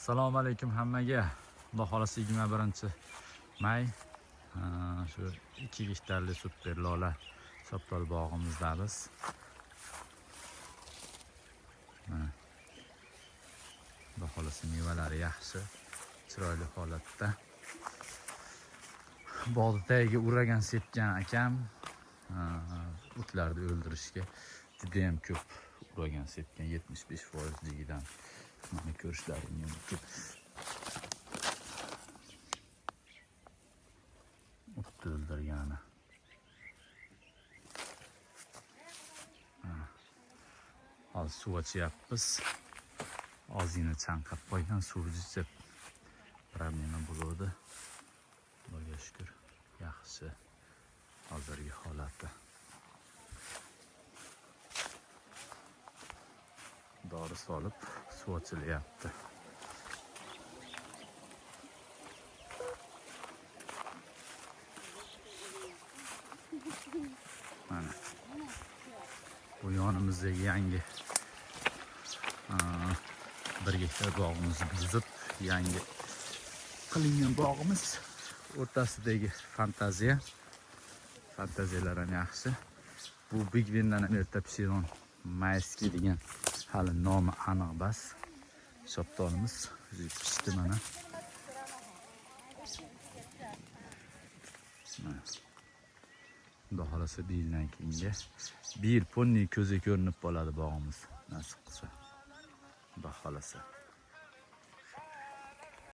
Assalomu alaykum hammaga. Xudo xolasa 21-may shu 2 gektarli super lola Shoptol bog'imizdamiz. Xudo xolasa mevalari yaxshi, chiroyli holatda. Bog'ni tagiga uragan sepgan akam o'tlarni o'ldirishga juda ham ko'p uragan sepgan, 75%ligidan mana ko'rishlaringiz mumkin. O'tni o'ldirgani. Hozir suv ochyapmiz. Ozgina chanqab qo'ygan suv ichib problema bo'ldi. Xudoga shukr, yaxshi hozirgi holati. Dori solib suv ochilyapti. Mana bu yonimizdagi yangi 1 gektar bog'imizni buzib yangi qilingan bog'imiz. O'rtasidagi fantaziyalar ham yaxshi. Bu Big Windan erta pishirgan mayski degan hali nomi aniq bas. Shoptolimiz pishdi mana. Xudo xolasa bir yildan keyinga bir yil ponni ko'zga ko'rinib qoladi bog'imiz nasib qilsa. Xudo xolasa.